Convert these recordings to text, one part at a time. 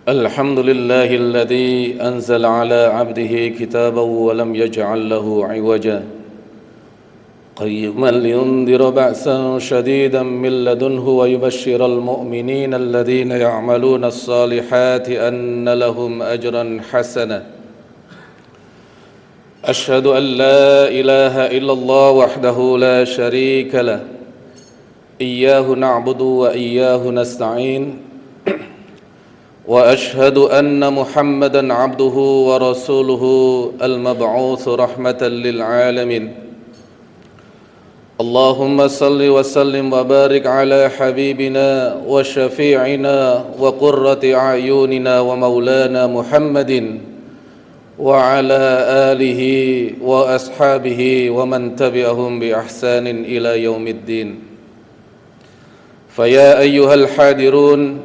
الحمد لله الذي أنزل على عبده كتابا ولم يجعل له عوجا قيما لينذر بأسا شديدا من لدنه ويبشر المؤمنين الذين يعملون الصالحات أن لهم أجرا حسنا أشهد أن لا إله إلا الله وحده لا شريك له إياه نعبد وإياه نستعين وأشهد أن محمدًا عبده ورسوله المبعوث رحمة للعالمين اللهم صل وسلم وبارك على حبيبنا وشفيعنا وقرة أعيننا ومولانا محمد وعلى آله وأصحابه ومن تبعهم بإحسان إلى يوم الدين فيا أيها الحاضرون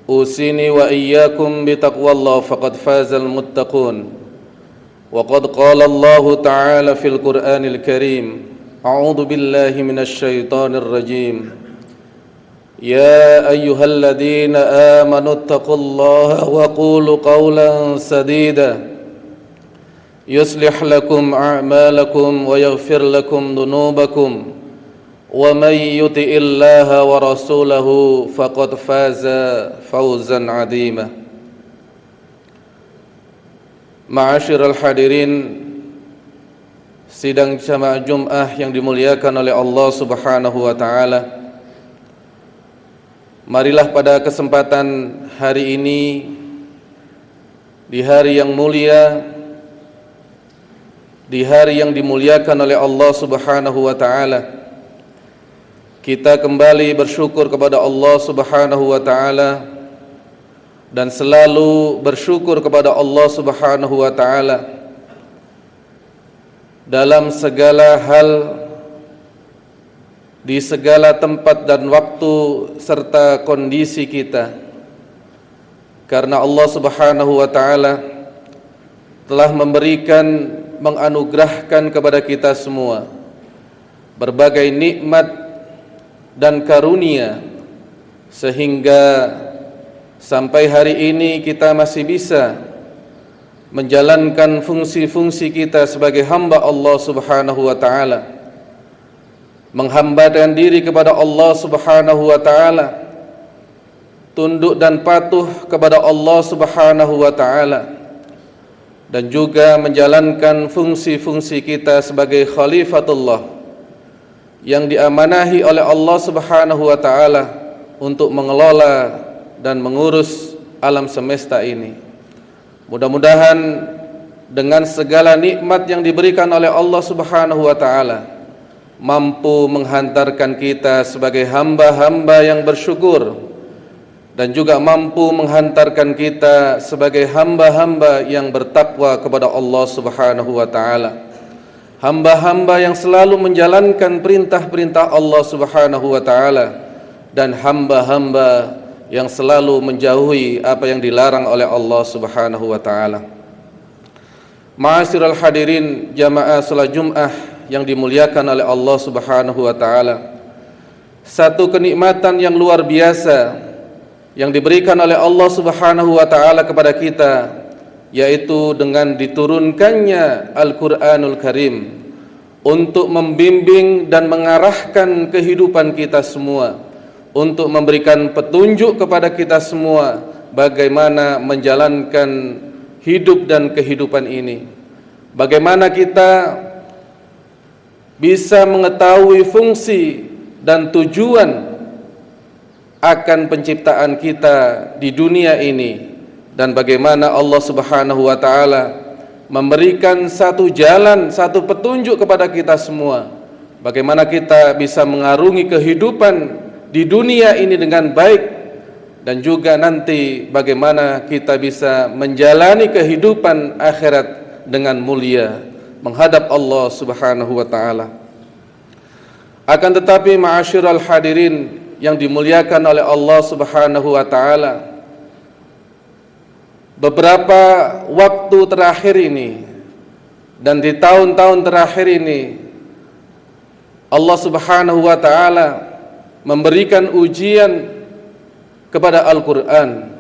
أوصيني وإياكم بتقوى الله فقد فاز المتقون وقد قال الله تعالى في القرآن الكريم أعوذ بالله من الشيطان الرجيم يا أيها الذين آمنوا اتقوا الله وقولوا قولا سديدا يصلح لكم أعمالكم ويغفر لكم ذنوبكم ومن يطع الله ورسوله فقد فاز فوزا عظيما. Ma'asyiral hadirin, sidang jamaah Jumat yang dimuliakan oleh Allah Subhanahu wa taala. Marilah pada kesempatan hari ini, di hari yang mulia, di hari yang dimuliakan oleh Allah Subhanahu wa taala, kita kembali bersyukur kepada Allah Subhanahu wa taala dan selalu bersyukur kepada Allah Subhanahu wa taala dalam segala hal, di segala tempat dan waktu serta kondisi kita, karena Allah Subhanahu wa taala telah memberikan, menganugerahkan kepada kita semua berbagai nikmat dan karunia, sehingga sampai hari ini kita masih bisa menjalankan fungsi-fungsi kita sebagai hamba Allah Subhanahu wa taala, menghambakan diri kepada Allah Subhanahu wa taala, tunduk dan patuh kepada Allah Subhanahu wa taala, dan juga menjalankan fungsi-fungsi kita sebagai khalifatullah yang diamanahi oleh Allah Subhanahu wa taala untuk mengelola dan mengurus alam semesta ini. Mudah-mudahan dengan segala nikmat yang diberikan oleh Allah Subhanahu wa taala mampu menghantarkan kita sebagai hamba-hamba yang bersyukur, dan juga mampu menghantarkan kita sebagai hamba-hamba yang bertakwa kepada Allah Subhanahu wa taala, hamba-hamba yang selalu menjalankan perintah-perintah Allah Subhanahu wa taala, dan hamba-hamba yang selalu menjauhi apa yang dilarang oleh Allah Subhanahu wa taala. Ma'asyiral hadirin jamaah salat Jumat yang dimuliakan oleh Allah Subhanahu wa taala, satu kenikmatan yang luar biasa yang diberikan oleh Allah Subhanahu wa taala kepada kita, yaitu dengan diturunkannya Al-Quranul Karim untuk membimbing dan mengarahkan kehidupan kita semua, untuk memberikan petunjuk kepada kita semua bagaimana menjalankan hidup dan kehidupan ini, bagaimana kita bisa mengetahui fungsi dan tujuan akan penciptaan kita di dunia ini, dan bagaimana Allah Subhanahu wa taala memberikan satu jalan, satu petunjuk kepada kita semua, bagaimana kita bisa mengarungi kehidupan di dunia ini dengan baik, dan juga nanti bagaimana kita bisa menjalani kehidupan akhirat dengan mulia menghadap Allah Subhanahu wa taala. Akan tetapi ma'asyiral hadirin yang dimuliakan oleh Allah Subhanahu wa taala, beberapa waktu terakhir ini dan di tahun-tahun terakhir ini Allah Subhanahu wa taala memberikan ujian kepada Al-Qur'an.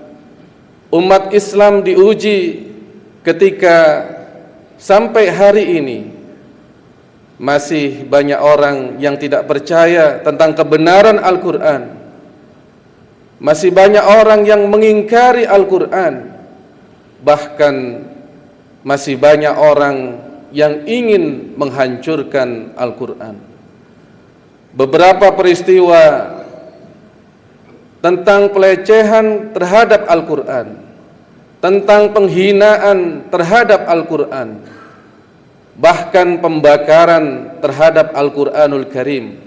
Umat Islam diuji ketika sampai hari ini masih banyak orang yang tidak percaya tentang kebenaran Al-Qur'an. Masih banyak orang yang mengingkari Al-Qur'an. Bahkan masih banyak orang yang ingin menghancurkan Al-Qur'an. Beberapa peristiwa tentang pelecehan terhadap Al-Qur'an, tentang penghinaan terhadap Al-Qur'an, bahkan pembakaran terhadap Al-Qur'anul Karim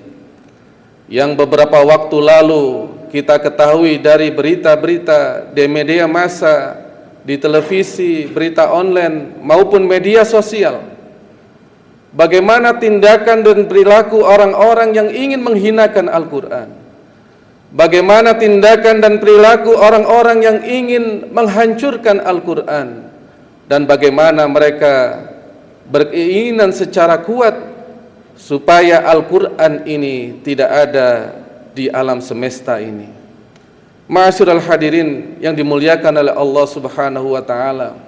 yang beberapa waktu lalu kita ketahui dari berita-berita di media massa, di televisi, berita online maupun media sosial, bagaimana tindakan dan perilaku orang-orang yang ingin menghinakan Al-Qur'an. Bagaimana tindakan dan perilaku orang-orang yang ingin menghancurkan Al-Qur'an, dan bagaimana mereka berkeinginan secara kuat supaya Al-Qur'an ini tidak ada di alam semesta ini. Ma'asyiral hadirin yang dimuliakan oleh Allah Subhanahu wa taala,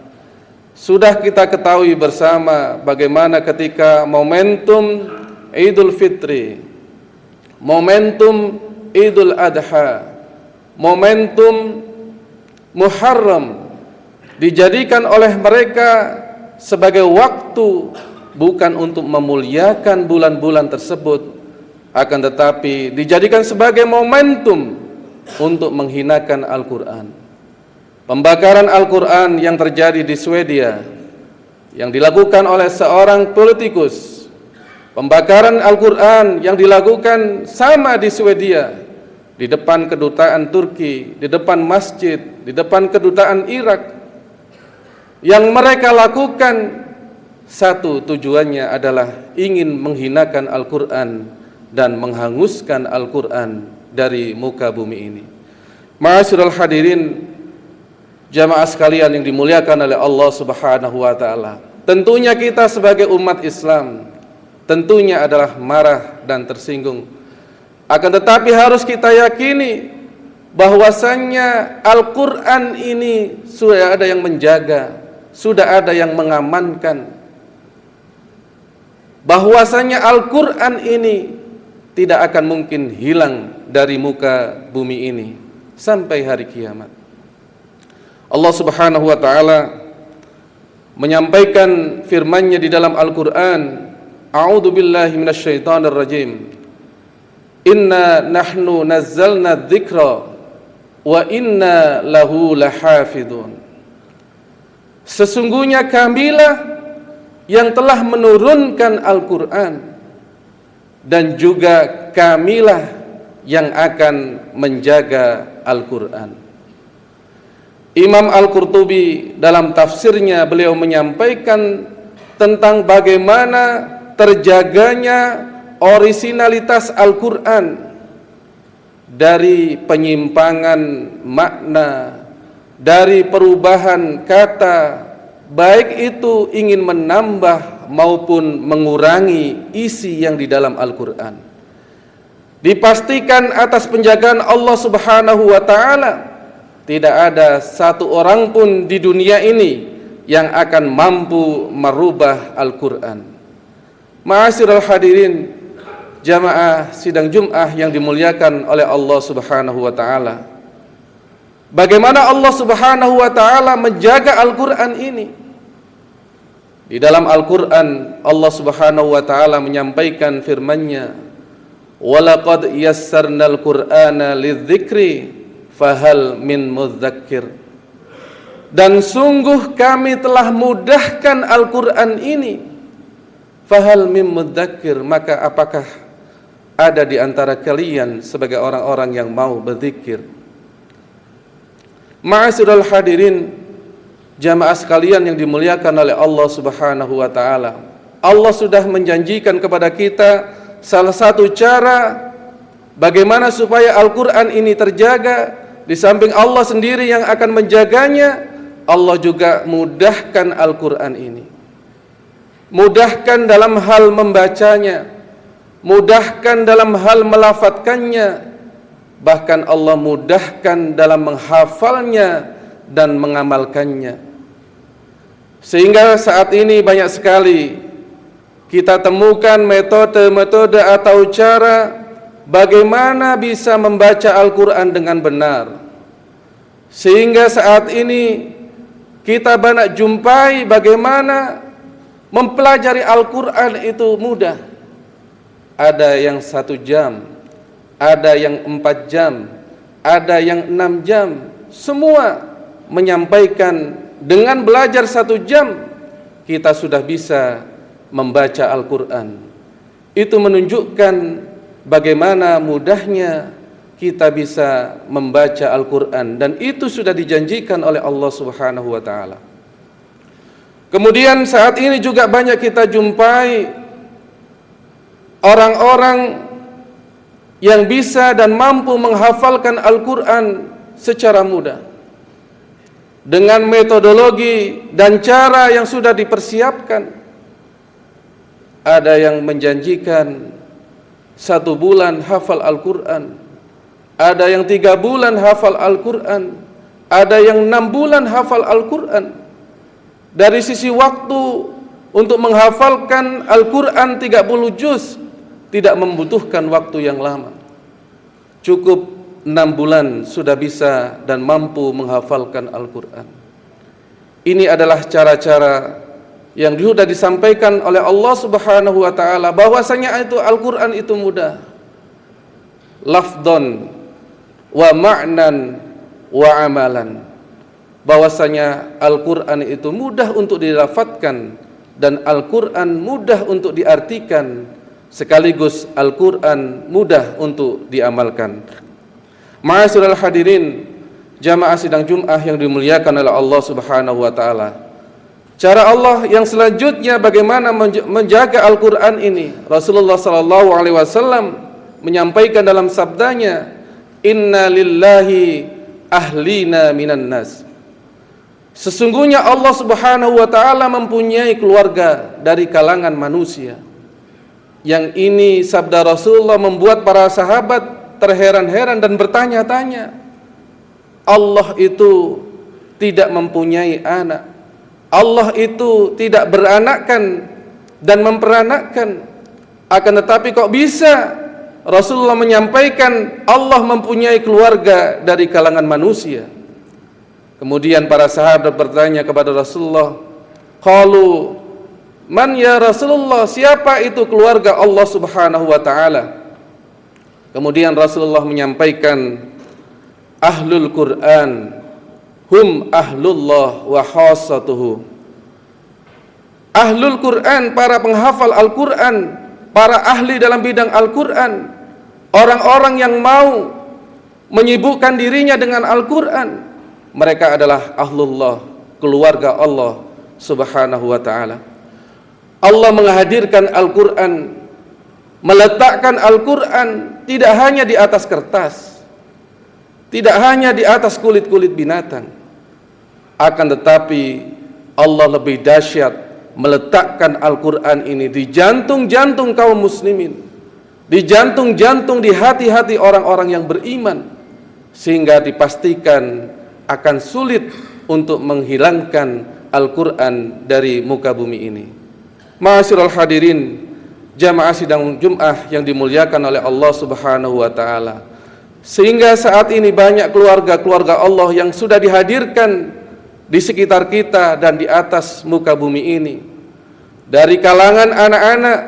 sudah kita ketahui bersama bagaimana ketika momentum Idul Fitri, momentum Idul Adha, momentum Muharram dijadikan oleh mereka sebagai waktu bukan untuk memuliakan bulan-bulan tersebut, akan tetapi dijadikan sebagai momentum untuk menghinakan Al-Qur'an. Pembakaran Al-Qur'an yang terjadi di Swedia yang dilakukan oleh seorang politikus, pembakaran Al-Qur'an yang dilakukan sama di Swedia, di depan kedutaan Turki, di depan masjid, di depan kedutaan Irak, yang mereka lakukan satu tujuannya adalah ingin menghinakan Al-Qur'an dan menghanguskan Al-Qur'an dari muka bumi ini. Ma'asyiral hadirin, jamaah sekalian yang dimuliakan oleh Allah Subhanahu wa taala, tentunya kita sebagai umat Islam tentunya adalah marah dan tersinggung. Akan tetapi harus kita yakini bahwasannya Al-Qur'an ini sudah ada yang menjaga, sudah ada yang mengamankan. Bahwasannya Al-Qur'an ini tidak akan mungkin hilang dari muka bumi ini sampai hari kiamat. Allah Subhanahu wa taala menyampaikan firman-Nya di dalam Al-Qur'an, A'udzu billahi minasyaitonir rajim. Inna nahnu nazzalna dzikra wa inna lahu lahafidun. Sesungguhnya kamilah yang telah menurunkan Al-Qur'an, dan juga kamilah yang akan menjaga Al-Qur'an. Imam Al-Qurtubi dalam tafsirnya beliau menyampaikan tentang bagaimana terjaganya orisinalitas Al-Qur'an dari penyimpangan makna, dari perubahan kata, baik itu ingin menambah maupun mengurangi isi yang di dalam Al-Qur'an. Dipastikan atas penjagaan Allah Subhanahu wa taala, tidak ada satu orang pun di dunia ini yang akan mampu merubah Al-Qur'an. Ma'asyiral hadirin, jamaah sidang Jum'ah yang dimuliakan oleh Allah Subhanahu wa taala, bagaimana Allah Subhanahu wa taala menjaga Al-Qur'an ini? Di dalam Al-Qur'an Allah Subhanahu wa taala menyampaikan firman-Nya, "Walaqad yassarnal Qur'ana lidzikri fahal min mudzakir." Dan sungguh kami telah mudahkan Al-Qur'an ini, fahal min mudzakir, maka apakah ada di antara kalian sebagai orang-orang yang mau berzikir? Ma'asyiral hadirin, jamaah sekalian yang dimuliakan oleh Allah Subhanahu wa taala, Allah sudah menjanjikan kepada kita salah satu cara bagaimana supaya Al-Qur'an ini terjaga. Di samping Allah sendiri yang akan menjaganya, Allah juga mudahkan Al-Qur'an ini. Mudahkan dalam hal membacanya, mudahkan dalam hal melafadzkannya, bahkan Allah mudahkan dalam menghafalnya dan mengamalkannya. Sehingga saat ini banyak sekali kita temukan metode-metode atau cara bagaimana bisa membaca Al-Quran dengan benar. Sehingga saat ini kita banyak jumpai bagaimana mempelajari Al-Quran itu mudah. Ada yang 1 jam, ada yang 4 jam, ada yang 6 jam. Semua menyampaikan dengan belajar 1 jam kita sudah bisa membaca Al-Quran. Itu menunjukkan bagaimana mudahnya kita bisa membaca Al-Quran, dan itu sudah dijanjikan oleh Allah Subhanahu wa Ta'ala. Kemudian saat ini juga banyak kita jumpai orang-orang yang bisa dan mampu menghafalkan Al-Quran secara mudah dengan metodologi dan cara yang sudah dipersiapkan. Ada yang menjanjikan 1 bulan hafal Al-Quran, ada yang 3 bulan hafal Al-Quran, ada yang 6 bulan hafal Al-Quran. Dari sisi waktu untuk menghafalkan Al-Quran 30 juz tidak membutuhkan waktu yang lama. Cukup 6 bulan sudah bisa dan mampu menghafalkan Al-Quran. Ini adalah cara-cara yang sudah disampaikan oleh Allah Subhanahu wa Ta'ala, bahwasanya itu Al-Quran itu mudah, lafdon wa ma'nan wa amalan, bahwasanya Al-Quran itu mudah untuk dilafadzkan dan Al-Quran mudah untuk diartikan, sekaligus Al-Quran mudah untuk diamalkan. Ma'asyiral hadirin jamaah sidang Jum'ah yang dimuliakan oleh Allah Subhanahu wa Ta'ala, cara Allah yang selanjutnya bagaimana menjaga Al-Quran ini, Rasulullah SAW menyampaikan dalam sabdanya, Inna lillahi ahlina minan nas. Sesungguhnya Allah Subhanahu wa Ta'ala mempunyai keluarga dari kalangan manusia. Yang ini sabda Rasulullah membuat para sahabat terheran-heran dan bertanya-tanya, Allah itu tidak mempunyai anak, Allah itu tidak beranakkan dan memperanakkan, akan tetapi kok bisa Rasulullah menyampaikan Allah mempunyai keluarga dari kalangan manusia? Kemudian para sahabat bertanya kepada Rasulullah, qalu man ya Rasulullah, siapa itu keluarga Allah Subhanahu wa Ta'ala? Kemudian Rasulullah menyampaikan, ahlul Quran hum ahlullah wa khassatuhu. Ahlul Quran, para penghafal Al-Quran, para ahli dalam bidang Al-Quran, orang-orang yang mau menyibukkan dirinya dengan Al-Quran, mereka adalah ahlullah, keluarga Allah Subhanahu wa Ta'ala. Allah menghadirkan Al-Quran, meletakkan Al-Quran tidak hanya di atas kertas, tidak hanya di atas kulit-kulit binatang, akan tetapi Allah lebih dahsyat meletakkan Al-Quran ini di jantung-jantung kaum muslimin, di jantung-jantung, di hati-hati orang-orang yang beriman, sehingga dipastikan akan sulit untuk menghilangkan Al-Quran dari muka bumi ini. Ma'asyiral hadirin jamaah sidang Jum'ah yang dimuliakan oleh Allah Subhanahu wa Ta'ala, sehingga saat ini banyak keluarga-keluarga Allah yang sudah dihadirkan di sekitar kita dan di atas muka bumi ini. Dari kalangan anak-anak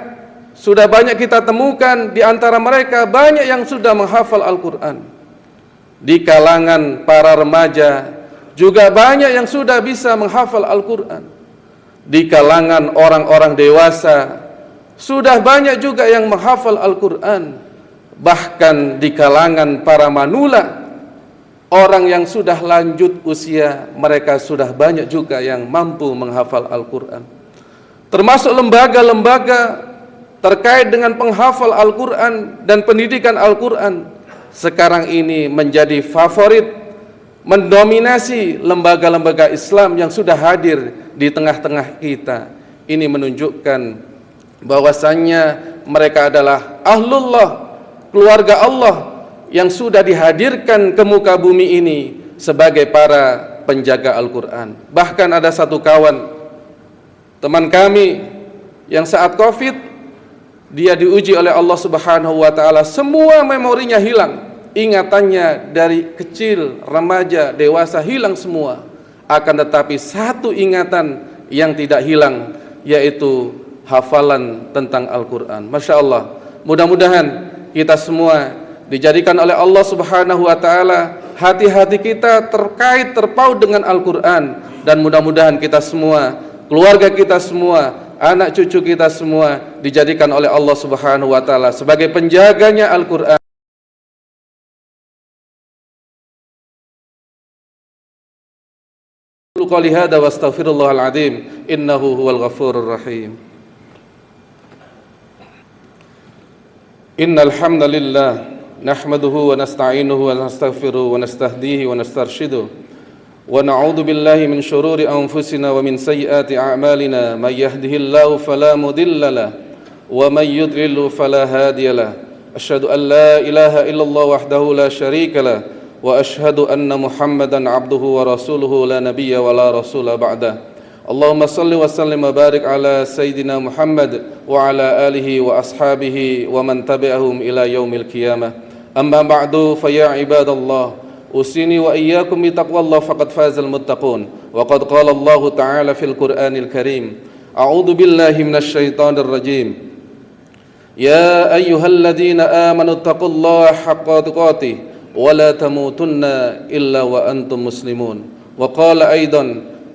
sudah banyak kita temukan, di antara mereka banyak yang sudah menghafal Al-Quran. Di kalangan para remaja juga banyak yang sudah bisa menghafal Al-Quran. Di kalangan orang-orang dewasa sudah banyak juga yang menghafal Al-Quran. Bahkan di kalangan para manula, orang yang sudah lanjut usia, mereka sudah banyak juga yang mampu menghafal Al-Quran. Termasuk lembaga-lembaga terkait dengan penghafal Al-Quran dan pendidikan Al-Quran sekarang ini menjadi favorit, mendominasi lembaga-lembaga Islam yang sudah hadir di tengah-tengah kita. Ini menunjukkan bahwasannya mereka adalah ahlullah, keluarga Allah yang sudah dihadirkan ke muka bumi ini sebagai para penjaga Al-Quran. Bahkan ada satu kawan, teman kami yang saat Covid, dia diuji oleh Allah Subhanahu wa Ta'ala, semua memorinya hilang, ingatannya dari kecil, remaja, dewasa hilang semua. Akan tetapi satu ingatan yang tidak hilang, yaitu hafalan tentang Al-Quran. Masya Allah, mudah-mudahan kita semua dijadikan oleh Allah Subhanahu wa Ta'ala hati-hati kita terpaut dengan Al-Quran, dan mudah-mudahan kita semua, keluarga kita semua, anak cucu kita semua dijadikan oleh Allah Subhanahu wa Ta'ala sebagai penjaganya Al-Quran. Qali hada wa astaghfirullahal azim innahu huwal ghafurur rahim. Innal hamdalillah nahmaduhu wa nasta'inuhu wa nastaghfiruhu wa nastahdihi wa nastarshiduhu wa na'udzu billahi min shururi anfusina wa min sayyiati a'malina may yahdihillahu fala mudilla lahu wa may yudlil fala hadiya lahu. Asyhadu an la ilaha illallah wahdahu la syarika lahu wa asyhadu anna Muhammadan abduhu wa rasuluhu la nabiyya wa la rasula ba'dah. Allahumma salli wa sallim wa barik ala sayyidina Muhammad wa ala alihi wa ashabihi wa man tabi'ahum ila yaumil qiyamah. Amma ba'du, fa ya ibadallah, usini wa iyyakum bi taqwallah faqad fazal muttaqun. Wa qad qala Allah ta'ala fil Qur'anil Karim, a'udzu billahi minasy syaithanir rajim. Ya ayyuhalladzina amanu taqullaha haqqa tuqatih ولا تموتن إلا وأنتم مسلمون. وقال أيضا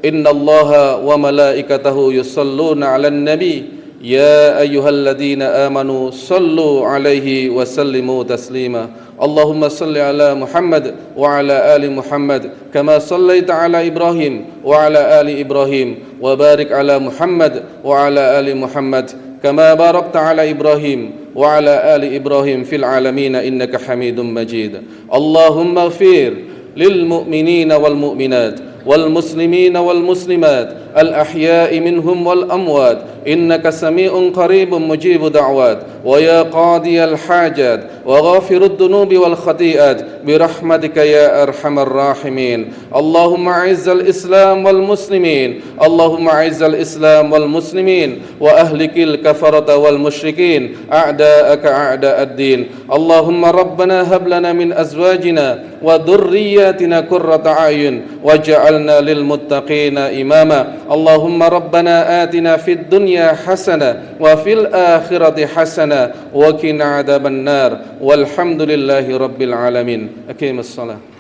إن الله وملائكته يصلون على النبي يا أيها الذين آمنوا صلوا عليه وسلموا تسليما. اللهم صل على محمد وعلى آل محمد كما صليت على إبراهيم وعلى آل إبراهيم وبارك على محمد وعلى آل محمد كما باركت على إبراهيم وعلى آل إبراهيم في العالمين إنك حميد مجيد. اللهم اغفر للمؤمنين والمؤمنات والمسلمين والمسلمات الأحياء منهم والأموات إنك سميع قريب مجيب دعوات ويا قاضي الحاجات وغافر الذنوب والخطيئات برحمتك يا أرحم الراحمين. اللهم أعز الإسلام والمسلمين، اللهم أعز الإسلام والمسلمين وأهلك الكفرة والمشركين أعداءك أعداء الدين. اللهم ربنا هب لنا من أزواجنا وذرياتنا قرة أعين واجعلنا للمتقين إماما. اللهم ربنا آتنا في الدنيا حسنة وفي الآخرة حسنة وقنا عذاب النار والحمد لله رب العالمين. أقيم الصلاة.